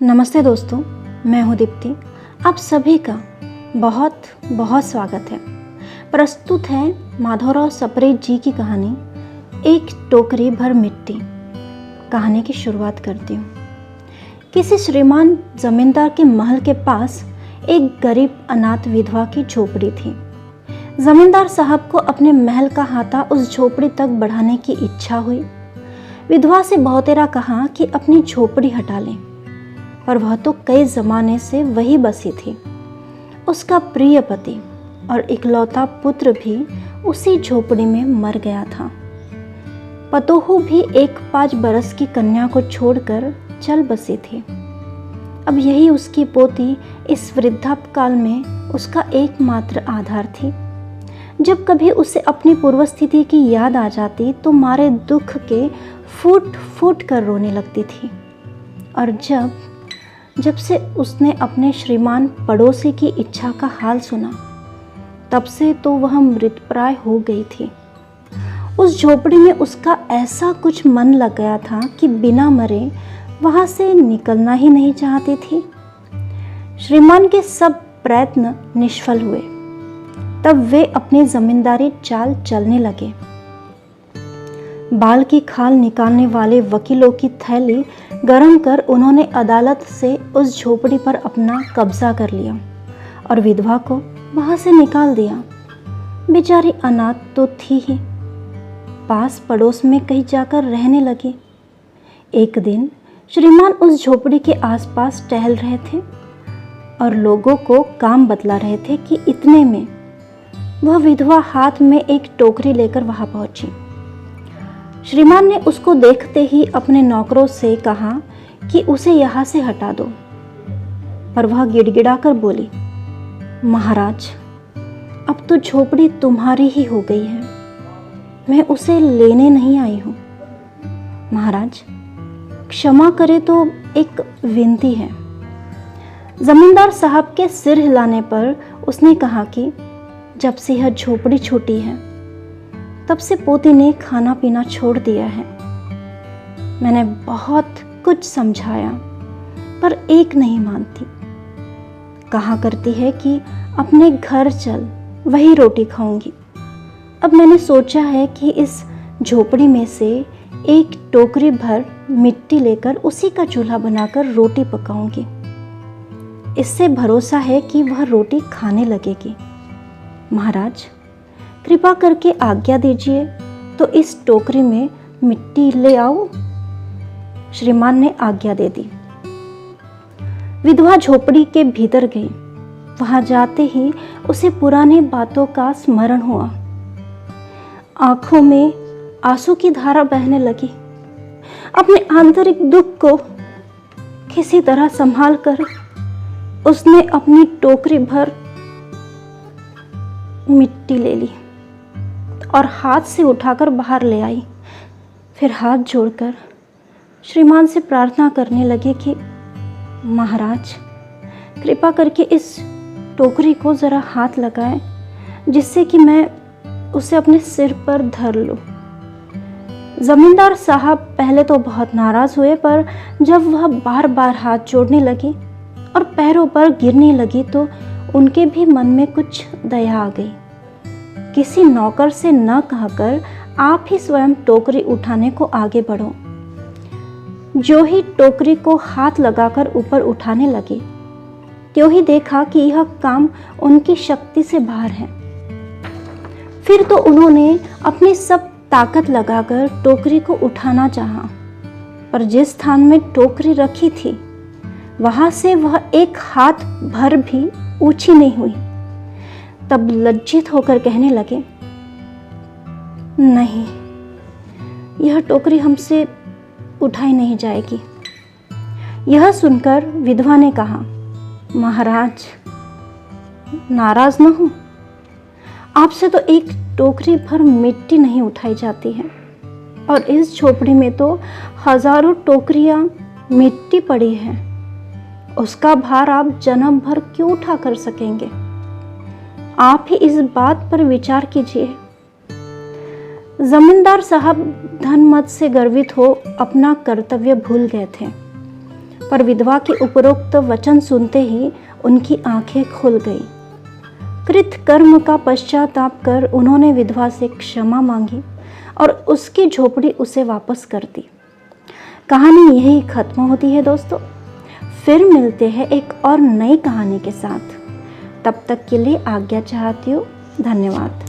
नमस्ते दोस्तों, मैं हूँ दीप्ति। आप सभी का बहुत बहुत स्वागत है। प्रस्तुत है माधवराव सप्रे जी की कहानी एक टोकरी भर मिट्टी। कहानी की शुरुआत करती हूँ। किसी श्रीमान जमींदार के महल के पास एक गरीब अनाथ विधवा की झोपड़ी थी। जमींदार साहब को अपने महल का हाथा उस झोपड़ी तक बढ़ाने की इच्छा हुई। विधवा से बहुतेरा कहा कि अपनी झोपड़ी हटा लें, पर वह तो कई जमाने से वही बसी थी। उसका प्रिय पति और इकलौता पुत्र भी उसी झोपड़ी में मर गया था। पतोहू भी 1-5 बरस की कन्या को छोड़कर चल बसी थी। अब यही उसकी पोती इस वृद्धापकाल में उसका एकमात्र आधार थी। जब कभी उसे अपनी पूर्व स्थिति की याद आ जाती तो मारे दुख के फूट फूट कर रोने लगती थी। और जब से उसने अपने श्रीमान पड़ोसी की इच्छा का हाल सुना, तब से तो वह मृतप्राय हो गई थी। उस झोपड़ी में उसका ऐसा कुछ मन लग गया था कि बिना मरे वहां से निकलना ही नहीं चाहती थी। श्रीमान के सब प्रयत्न निष्फल हुए। तब वे अपनी जमींदारी चाल चलने लगे। बाल की खाल निकालने वाले वकीलों की थैली गरम कर उन्होंने अदालत से उस झोपड़ी पर अपना कब्जा कर लिया और विधवा को वहां से निकाल दिया। बेचारी अनाथ तो थी ही, पास पड़ोस में कहीं जाकर रहने लगी। एक दिन श्रीमान उस झोपड़ी के आसपास टहल रहे थे और लोगों को काम बतला रहे थे कि इतने में वह विधवा हाथ में एक टोकरी लेकर वहां पहुंची। श्रीमान ने उसको देखते ही अपने नौकरों से कहा कि उसे यहाँ से हटा दो, पर वह गिड़गिड़ाकर बोली, महाराज, अब तो झोपड़ी तुम्हारी ही हो गई है, मैं उसे लेने नहीं आई हूँ। महाराज, क्षमा करे तो एक विनती है। जमींदार साहब के सिर हिलाने पर उसने कहा कि जब से यह झोपड़ी छूटी है तब से पोती ने खाना पीना छोड़ दिया है। मैंने बहुत कुछ समझाया पर एक नहीं मानती। कहा करती है कि अपने घर चल, वही रोटी खाऊंगी। अब मैंने सोचा है कि इस झोपड़ी में से एक टोकरी भर मिट्टी लेकर उसी का चूल्हा बनाकर रोटी पकाऊंगी। इससे भरोसा है कि वह रोटी खाने लगेगी। महाराज, कृपा करके आज्ञा दीजिए तो इस टोकरी में मिट्टी ले आओ। श्रीमान ने आज्ञा दे दी। विधवा झोपड़ी के भीतर गई। वहां जाते ही उसे पुरानी बातों का स्मरण हुआ। आंखों में आंसू की धारा बहने लगी। अपने आंतरिक दुख को किसी तरह संभाल कर उसने अपनी टोकरी भर मिट्टी ले ली और हाथ से उठाकर बाहर ले आई। फिर हाथ जोड़कर श्रीमान से प्रार्थना करने लगे कि महाराज, कृपा करके इस टोकरी को ज़रा हाथ लगाएं, जिससे कि मैं उसे अपने सिर पर धर लूं। जमींदार साहब पहले तो बहुत नाराज हुए, पर जब वह बार बार हाथ जोड़ने लगी और पैरों पर गिरने लगी तो उनके भी मन में कुछ दया आ गई। किसी नौकर से न कहकर आप ही स्वयं टोकरी उठाने को आगे बढ़ो। जो ही टोकरी को हाथ लगाकर ऊपर उठाने लगे, त्यों ही देखा कि यह काम उनकी शक्ति से बाहर है। फिर तो उन्होंने अपनी सब ताकत लगाकर टोकरी को उठाना चाहा, पर जिस स्थान में टोकरी रखी थी वहां से वह एक हाथ भर भी ऊंची नहीं हुई। तब लज्जित होकर कहने लगे, नहीं, यह टोकरी हमसे उठाई नहीं जाएगी। यह सुनकर विधवा ने कहा, महाराज, नाराज न हो, आपसे तो एक टोकरी भर मिट्टी नहीं उठाई जाती है, और इस झोपड़ी में तो हजारों टोकरियां मिट्टी पड़ी है। उसका भार आप जन्म भर क्यों उठा कर सकेंगे? आप ही इस बात पर विचार कीजिए। जमींदार साहब धन मत से गर्वित हो अपना कर्तव्य भूल गए थे। पर विधवा के उपरोक्त वचन सुनते ही उनकी आंखें खुल गई। कृत कर्म का पश्चाताप कर उन्होंने विधवा से क्षमा मांगी और उसकी झोपड़ी उसे वापस कर दी। कहानी यही खत्म होती है दोस्तों। फिर मिलते हैं एक और नई कहानी के साथ। तब तक के लिए आज्ञा चाहती हूँ। धन्यवाद।